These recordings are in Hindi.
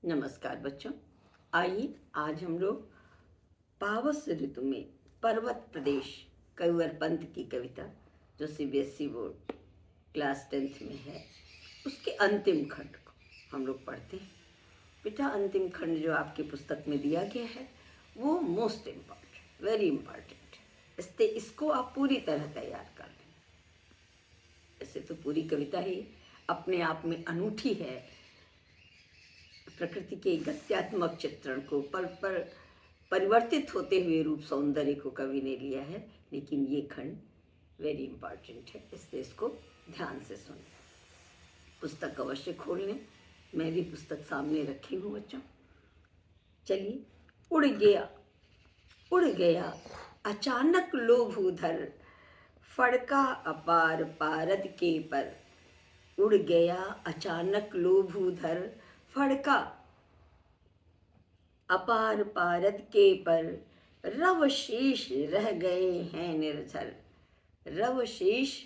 नमस्कार बच्चों। आइए आज हम लोग पावस ऋतु में पर्वत प्रदेश कविवर पंत की कविता जो सीबीएसई बोर्ड क्लास 10th में है उसके अंतिम खंड को हम लोग पढ़ते हैं। बेटा, अंतिम खंड जो आपकी पुस्तक में दिया गया है वो मोस्ट इम्पॉर्टेंट, वेरी इम्पॉर्टेंट, इसलिए इसको आप पूरी तरह तैयार कर लें। ऐसे तो पूरी कविता ही अपने आप में अनूठी है। प्रकृति के गत्यात्मक चित्रण को पल पर परिवर्तित होते हुए रूप सौंदर्य को कवि ने लिया है, लेकिन ये खंड वेरी इंपॉर्टेंट है, इसलिए इसको ध्यान से सुनें। पुस्तक अवश्य खोल लें, मैं भी पुस्तक सामने रखी हूँ बच्चों। चलिए। उड़ गया अचानक लोभ उधर, फड़का अपार पारद के पर। उड़ गया अचानक लोभ उधर, फड़का अपार पारद के पर। रव शेष रह गए हैं निर्झर, रव शेष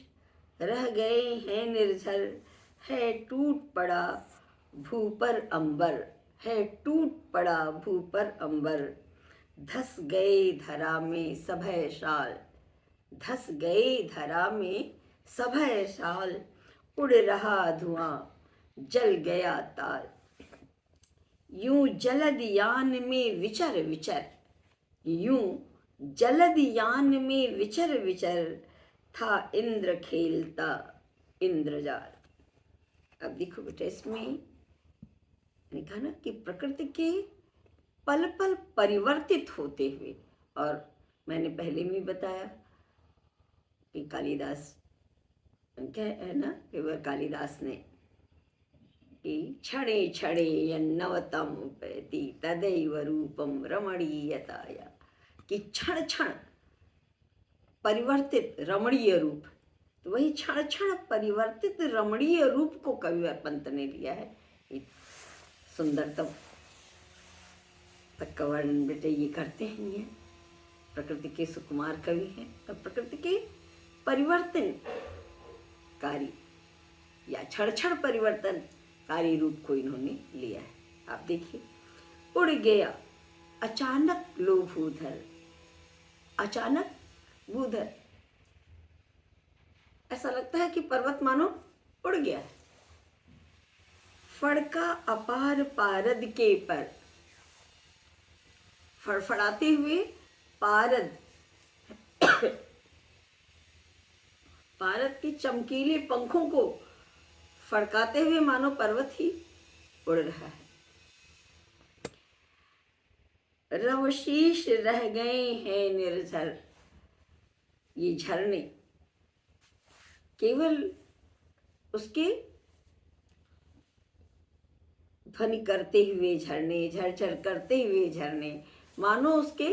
रह गए हैं निर्झर। है टूट पड़ा भू पर अंबर, है टूट पड़ा भू पर अंबर। धस गए धरा में सभय शाल, धस गए धरा में सभय शाल। उड़ रहा धुआं जल गया ताल। यूं जलद यान में विचर विचर, यूं जलद यान में विचर विचर। था इंद्र खेलता इंद्रजाल। अब देखो बेटा, इसमें मैंने कहा ना कि प्रकृति के पल पल परिवर्तित होते हुए, और मैंने पहले भी बताया कि कालिदास क्या है ना, कविवर कालिदास ने कि क्षणे क्षणे यन्नवतम उपैति तदैव रूपम रमणीयताया, कि क्षण क्षण परिवर्तित रमणीय रूप, तो वही क्षण क्षण परिवर्तित रमणीय रूप को कविवर पंत ने लिया है। सुंदरतम तक का वर्णन बेटे ये करते हैं। ये प्रकृति के सुकुमार कवि हैं और प्रकृति के परिवर्तनकारी या क्षण क्षण परिवर्तनकारी रूप को इन्होंने लिया है। आप देखिए, उड़ गया अचानक लोभ उधर, अचानक उधर, ऐसा लगता है कि पर्वत मानो उड़ गया है। फड़का अपार पारद के पर, फड़फड़ाते हुए पारद पारद के चमकीले पंखों को फड़काते हुए मानो पर्वत ही उड़ रहा है। रवशीष रह गए हैं निर्झर, ये झरने केवल उसके ध्वनि करते हुए झरने, झरझर करते हुए झरने, मानो उसके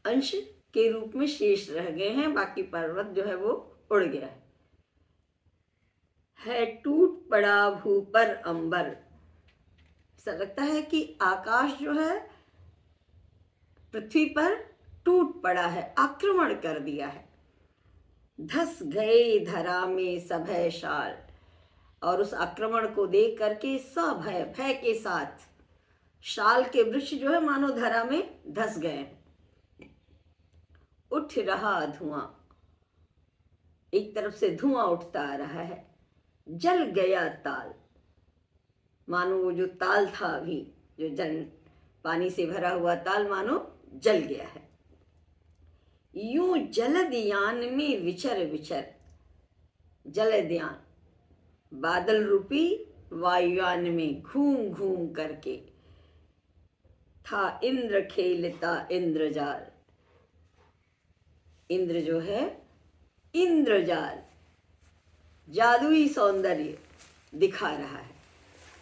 अंश के रूप में शेष रह गए हैं, बाकी पर्वत जो है वो उड़ गया है। टूट पड़ा भू पर अंबर, ऐसा लगता है कि आकाश जो है पृथ्वी पर टूट पड़ा है, आक्रमण कर दिया है। धस गए धरा में सभय शाल, और उस आक्रमण को देख करके सभय भय के साथ शाल के वृक्ष जो है मानो धरा में धस गए। उठ रहा धुआं, एक तरफ से धुआं उठता आ रहा है। जल गया ताल, मानो वो जो ताल था अभी जो पानी से भरा हुआ ताल मानो जल गया है। यूं जलदयान में विचर विचर, जलदयान बादल रूपी वायुयान में घूम घूम करके। था इंद्र खेलता इंद्रजाल, इंद्र जो है इंद्रजाल जादुई सौंदर्य दिखा रहा है।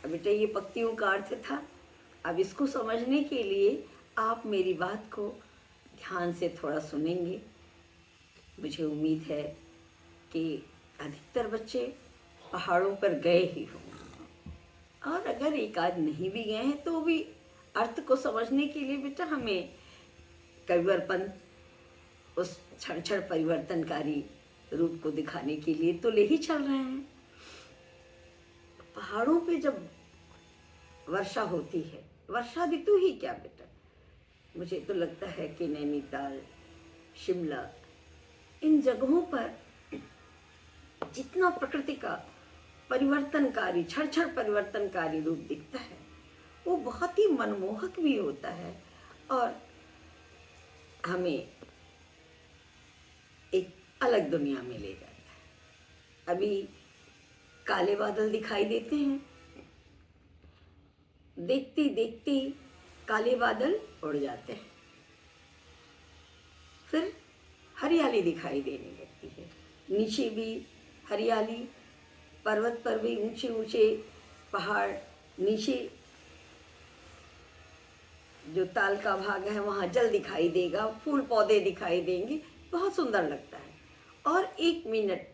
अब बेटा, ये पंक्तियों का अर्थ था। अब इसको समझने के लिए आप मेरी बात को ध्यान से थोड़ा सुनेंगे। मुझे उम्मीद है कि अधिकतर बच्चे पहाड़ों पर गए ही हों, और अगर एक आध नहीं भी गए हैं तो भी अर्थ को समझने के लिए बेटा हमें कविवर पंत उस क्षण क्षण परिवर्तनकारी रूप को दिखाने के लिए तो ले ही चल रहे हैं। पहाड़ों पे जब वर्षा होती है। वर्षा ऋतु ही क्या बेटा, मुझे तो लगता है कि नैनीताल, शिमला, इन जगहों पर जितना प्रकृति का परिवर्तनकारी, क्षण परिवर्तनकारी रूप दिखता है, वो बहुत ही मनमोहक भी होता है और हमें एक अलग दुनिया में ले जाता है। अभी काले बादल दिखाई देते हैं, देखते देखते काले बादल उड़ जाते हैं, फिर हरियाली दिखाई देने लगती है। नीचे भी हरियाली, पर्वत पर भी ऊंचे ऊंचे पहाड़, नीचे जो ताल का भाग है वहाँ जल दिखाई देगा, फूल पौधे दिखाई देंगे, बहुत सुंदर लगता है। और 1 मिनट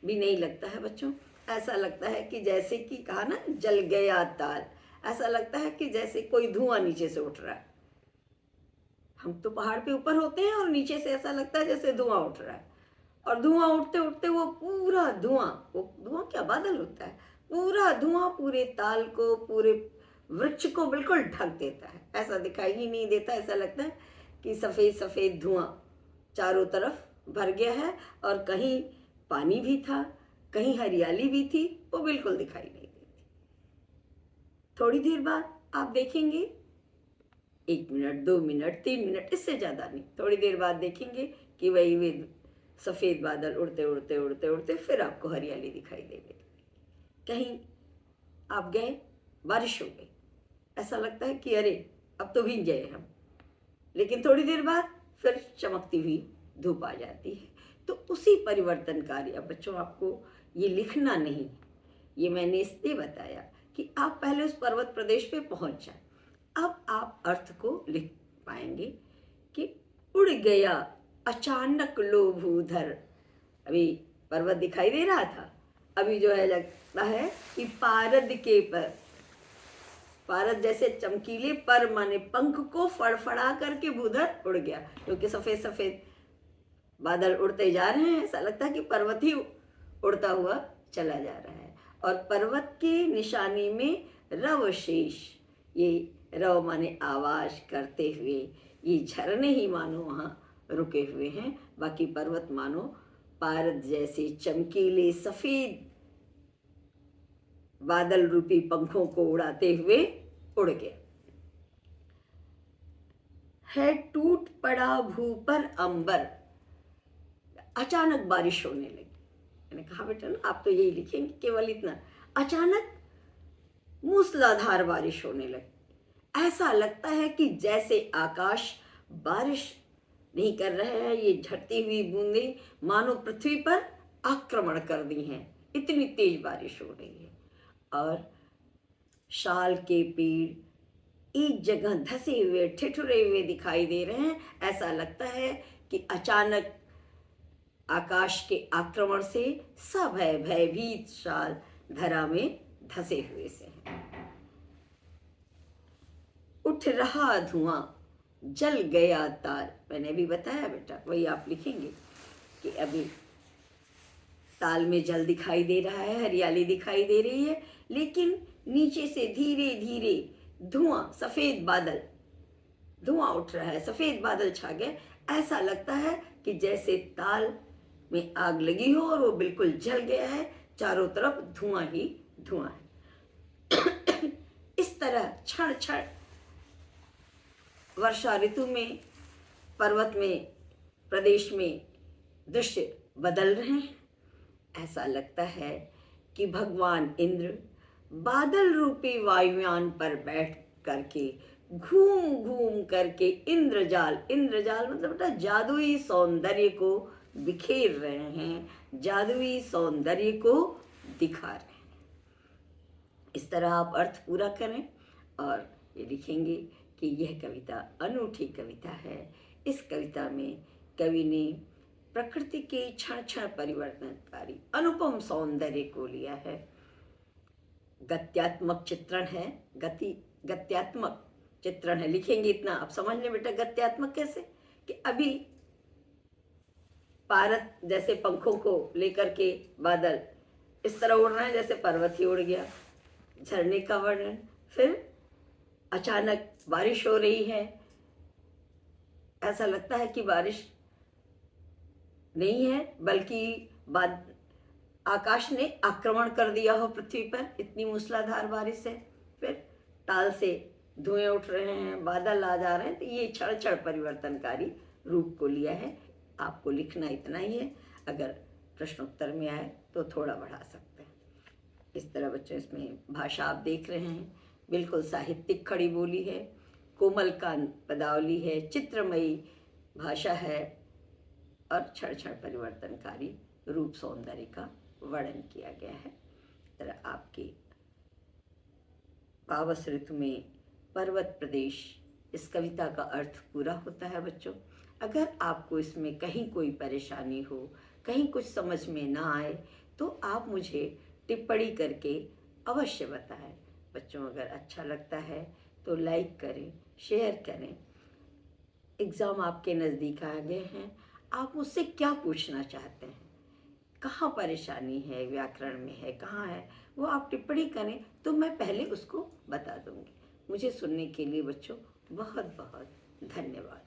भी नहीं लगता है बच्चों, ऐसा लगता है कि जैसे कि कहा ना, जल गया ताल, ऐसा लगता है कि जैसे कोई धुआं नीचे से उठ रहा है। हम तो पहाड़ पे ऊपर होते हैं और नीचे से ऐसा लगता है जैसे धुआं उठ रहा है, और धुआं उठते उठते वो पूरा धुआं, वो धुआं क्या, बादल होता है, पूरा धुआं पूरे ताल को, पूरे वृक्ष को बिल्कुल ढक देता है। ऐसा दिखाई ही नहीं देता, ऐसा लगता है कि सफ़ेद सफ़ेद धुआं चारों तरफ भर गया है, और कहीं पानी भी था, कहीं हरियाली भी थी, वो बिल्कुल दिखाई नहीं देती। थोड़ी देर बाद आप देखेंगे, 1 मिनट, 2 मिनट, 3 मिनट, इससे ज़्यादा नहीं, थोड़ी देर बाद देखेंगे कि वही वे सफ़ेद बादल उड़ते उड़ते उड़ते उड़ते फिर आपको हरियाली दिखाई देगी। कहीं आप गए, बारिश हो गई, ऐसा लगता है कि अरे अब तो भीग गए हम, लेकिन थोड़ी देर बाद फिर चमकती हुई धूप आ जाती है। तो उसी परिवर्तनकारी, अब बच्चों आपको ये लिखना नहीं, ये मैंने इसलिए बताया कि आप पहले उस पर्वत प्रदेश पे पहुंच जाए। अब आप अर्थ को लिख पाएंगे कि उड़ गया अचानक लोभूधर। अभी पर्वत दिखाई दे रहा था, अभी जो है लगता है कि पारद के पर, पारद जैसे चमकीले पर माने पंख को फड़फड़ा करके भूधर उड़ गया, क्योंकि सफेद सफेद बादल उड़ते जा रहे हैं, ऐसा लगता है कि पर्वत ही उड़ता हुआ चला जा रहा है। और पर्वत के निशानी में रव शेष, ये रव माने आवाज करते हुए, ये झरने ही मानो वहाँ रुके हुए हैं, बाकी पर्वत मानो पारद जैसे चमकीले सफेद बादल रूपी पंखों को उड़ाते हुए उड़ गए। है टूट पड़ा भू पर अंबर, अचानक बारिश होने लगी। मैंने कहा बेटा ना, आप तो यही लिखेंगे केवल इतना, अचानक मूसलाधार बारिश होने लगी। ऐसा लगता है कि जैसे आकाश बारिश नहीं कर रहे हैं, ये झड़ती हुई बूंदें मानो पृथ्वी पर आक्रमण कर दी हैं, इतनी तेज बारिश हो रही है। और शाल के पेड़ एक जगह धसे हुए, ठिठुरे हुए दिखाई दे रहे हैं, ऐसा लगता है कि अचानक आकाश के आक्रमण से सब है भयभीत शाल धरा में धसे हुए से हैं। उठ रहा धुआं जल गया ताल, मैंने भी बताया बेटा, वही आप लिखेंगे कि अभी ताल में जल दिखाई दे रहा है, हरियाली दिखाई दे रही है, लेकिन नीचे से धीरे धीरे धुआं, सफेद बादल, धुआं उठ रहा है, सफेद बादल छा गए, ऐसा लगता है कि जैसे ताल में आग लगी हो और वो बिल्कुल जल गया है, चारों तरफ धुआं ही धुआं है। इस तरह क्षण क्षण वर्षा ऋतु में, पर्वत में, प्रदेश में दृश्य बदल रहे हैं। ऐसा लगता है कि भगवान इंद्र बादल रूपी वायुयान पर बैठ करके घूम घूम करके इंद्रजाल, इंद्रजाल मतलब बेटा जादुई सौंदर्य को बिखेर रहे हैं, जादुई सौंदर्य को दिखा रहे हैं। इस तरह आप अर्थ पूरा करें और ये लिखेंगे कि यह कविता अनूठी कविता है। इस कविता में कवि ने प्रकृति के क्षण क्षण परिवर्तनकारी अनुपम सौंदर्य को लिया है। गत्यात्मक चित्रण है, गत्यात्मक चित्रण है, लिखेंगे इतना आप समझ लें बेटा। गत्यात्मक कैसे कि अभी पारद जैसे पंखों को लेकर के बादल इस तरह उड़ रहे हैं जैसे पर्वत ही उड़ गया, झरने का वर्णन, फिर अचानक बारिश हो रही है, ऐसा लगता है कि बारिश नहीं है बल्कि बाद आकाश ने आक्रमण कर दिया हो पृथ्वी पर, इतनी मूसलाधार बारिश है। फिर ताल से धुएं उठ रहे हैं, बादल आ जा रहे हैं, तो ये क्षण क्षण परिवर्तनकारी रूप को लिया है। आपको लिखना इतना ही है, अगर प्रश्नोत्तर में आए तो थोड़ा बढ़ा सकते हैं। इस तरह बच्चों इसमें भाषा आप देख रहे हैं, बिल्कुल साहित्यिक खड़ी बोली है, कोमल कान पदावली है, चित्रमयी भाषा है और क्षण क्षण परिवर्तनकारी रूप सौंदर्य का वर्णन किया गया है। तरह आपकी पावस ऋतु में पर्वत प्रदेश, इस कविता का अर्थ पूरा होता है बच्चों। अगर आपको इसमें कहीं कोई परेशानी हो, कहीं कुछ समझ में ना आए, तो आप मुझे टिप्पणी करके अवश्य बताएं। बच्चों अगर अच्छा लगता है तो लाइक करें, शेयर करें। एग्ज़ाम आपके नज़दीक आ गए हैं, आप मुझसे क्या पूछना चाहते हैं, कहाँ परेशानी है, व्याकरण में है, कहाँ है, वो आप टिप्पणी करें तो मैं पहले उसको बता दूंगी। मुझे सुनने के लिए बच्चों बहुत बहुत धन्यवाद।